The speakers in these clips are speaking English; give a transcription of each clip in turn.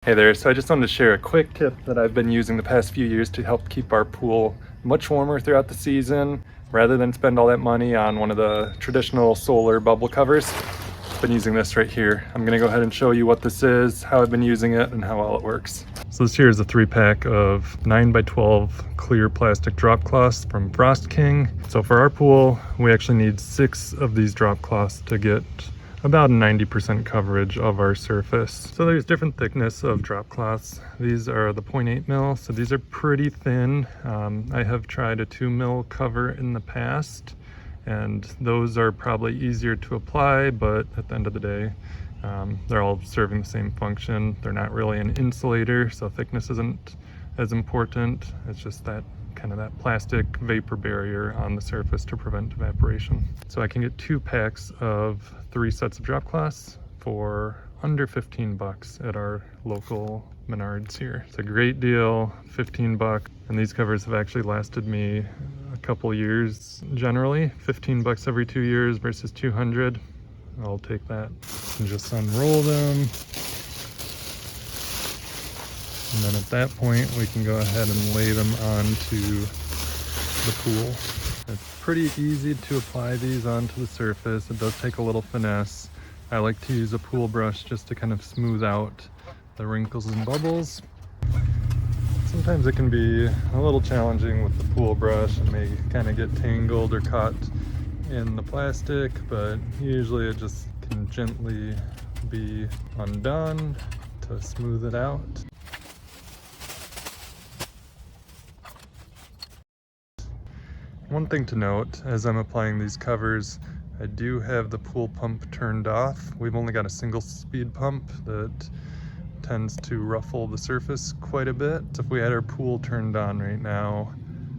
Hey there, so I just wanted to share a quick tip that I've been using the past few years to help keep our pool much warmer throughout the season. Rather than spend all that money on one of the traditional solar bubble covers, I've been using this right here. I'm gonna go ahead and show you what this is, how I've been using it, and how well it works. So this here is a 3-pack of 9x12 clear plastic drop cloths from Frost King. So for our pool, we actually need 6 of these drop cloths to get about 90% coverage of our surface. So there's different thickness of drop cloths. These are the 0.8 mil, so these are pretty thin. I have tried a 2 mil cover in the past, and those are probably easier to apply, but at the end of the day, they're all serving the same function. They're not really an insulator, so thickness isn't as important. It's just that kind of that plastic vapor barrier on the surface to prevent evaporation. So I can get 2 packs of 3 sets of drop cloths for under 15 bucks at our local Menards here. It's a great deal, 15 bucks. And these covers have actually lasted me a couple years generally. 15 bucks every 2 years versus 200. I'll take that. And just unroll them. And then at that point, we can go ahead and lay them onto the pool. It's pretty easy to apply these onto the surface. It does take a little finesse. I like to use a pool brush just to kind of smooth out the wrinkles and bubbles. Sometimes it can be a little challenging with the pool brush. It may kind of get tangled or caught in the plastic, but usually it just can gently be undone to smooth it out. One thing to note, as I'm applying these covers, I do have the pool pump turned off. We've only got a single speed pump that tends to ruffle the surface quite a bit. So if we had our pool turned on right now,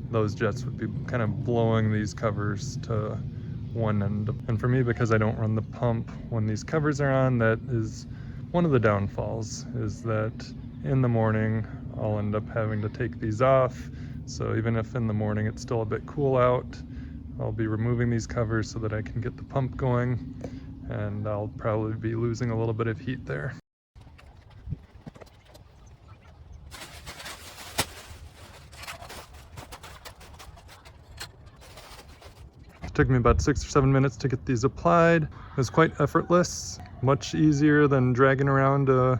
those jets would be kind of blowing these covers to one end. And for me, because I don't run the pump when these covers are on, that is one of the downfalls, is that in the morning, I'll end up having to take these off. So even if in the morning it's still a bit cool out, I'll be removing these covers so that I can get the pump going, and I'll probably be losing a little bit of heat there. It took me about 6 or 7 minutes to get these applied. It was quite effortless, much easier than dragging around a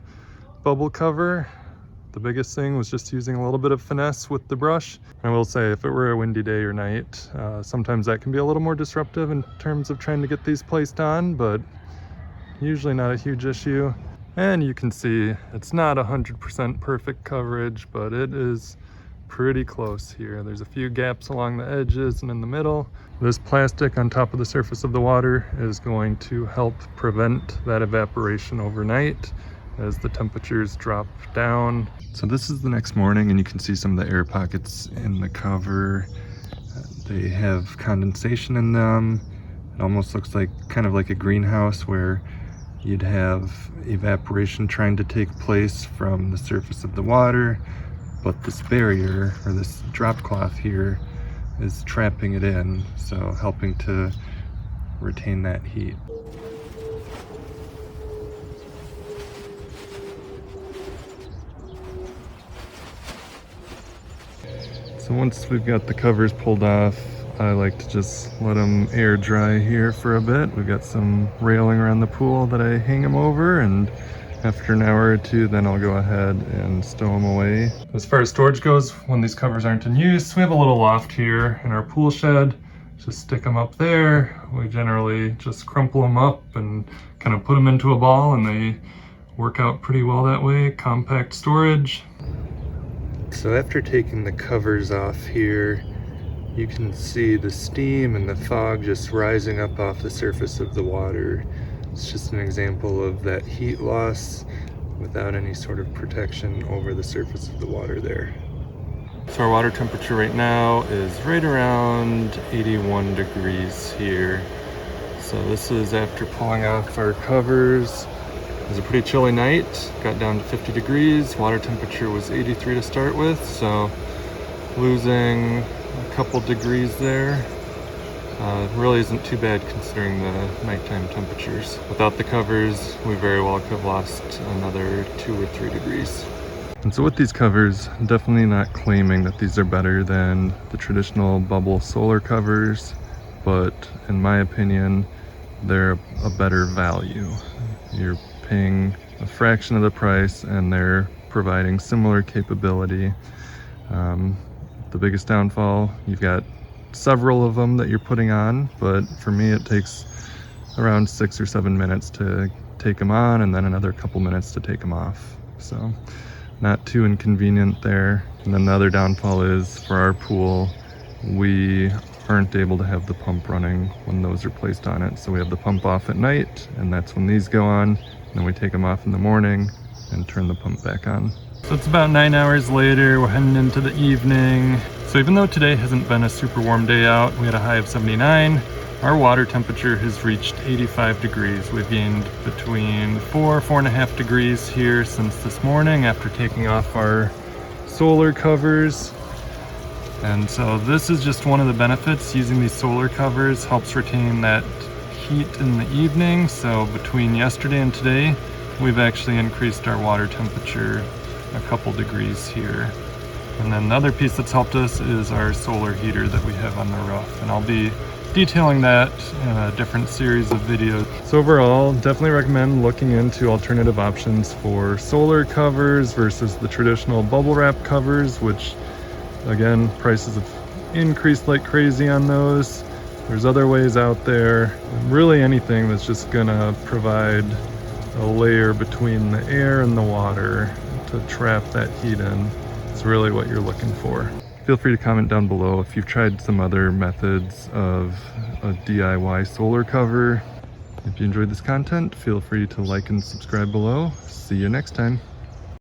bubble cover. The biggest thing was just using a little bit of finesse with the brush. I will say, if it were a windy day or night, sometimes that can be a little more disruptive in terms of trying to get these placed on, but usually not a huge issue. And you can see it's not 100% perfect coverage, but it is pretty close here. There's a few gaps along the edges and in the middle. This plastic on top of the surface of the water is going to help prevent that evaporation overnight as the temperatures drop down. So this is the next morning, and you can see some of the air pockets in the cover. They have condensation in them. It almost looks like kind of like a greenhouse where you'd have evaporation trying to take place from the surface of the water, but this barrier, or this drop cloth here, is trapping it in, so helping to retain that heat. So once we've got the covers pulled off, I like to just let them air dry here for a bit. We've got some railing around the pool that I hang them over, and after an hour or two, then I'll go ahead and stow them away. As far as storage goes, when these covers aren't in use, we have a little loft here in our pool shed. Just stick them up there. We generally just crumple them up and kind of put them into a ball, and they work out pretty well that way. Compact storage. So after taking the covers off here, you can see the steam and the fog just rising up off the surface of the water. It's just an example of that heat loss without any sort of protection over the surface of the water there. So our water temperature right now is right around 81 degrees here. So this is after pulling off our covers. It was a pretty chilly night, got down to 50 degrees. Water temperature was 83 to start with, so losing a couple degrees there. really isn't too bad considering the nighttime temperatures. Without the covers, we very well could have lost another 2 or 3 degrees. And so with these covers, I'm definitely not claiming that these are better than the traditional bubble solar covers, but in my opinion, they're a better value. You're paying a fraction of the price and they're providing similar capability. The biggest downfall, you've got several of them that you're putting on, but for me it takes around 6 or 7 minutes to take them on and then another couple minutes to take them off. So not too inconvenient there. And then the other downfall is for our pool, we aren't able to have the pump running when those are placed on it. So we have the pump off at night and that's when these go on. And then we take them off in the morning and turn the pump back on. So it's about 9 hours later, we're heading into the evening. So even though today hasn't been a super warm day out, we had a high of 79, our water temperature has reached 85 degrees. We've gained between 4.5 degrees here since this morning after taking off our solar covers. And so this is just one of the benefits. Using these solar covers helps retain that heat in the evening. So between yesterday and today, we've actually increased our water temperature a couple degrees here. And then the other piece that's helped us is our solar heater that we have on the roof. And I'll be detailing that in a different series of videos. So overall, definitely recommend looking into alternative options for solar covers versus the traditional bubble wrap covers, which again, prices have increased like crazy on those. There's other ways out there. Really anything that's just gonna provide a layer between the air and the water to trap that heat in. It's really what you're looking for. Feel free to comment down below if you've tried some other methods of a DIY solar cover. If you enjoyed this content, feel free to like and subscribe below. See you next time.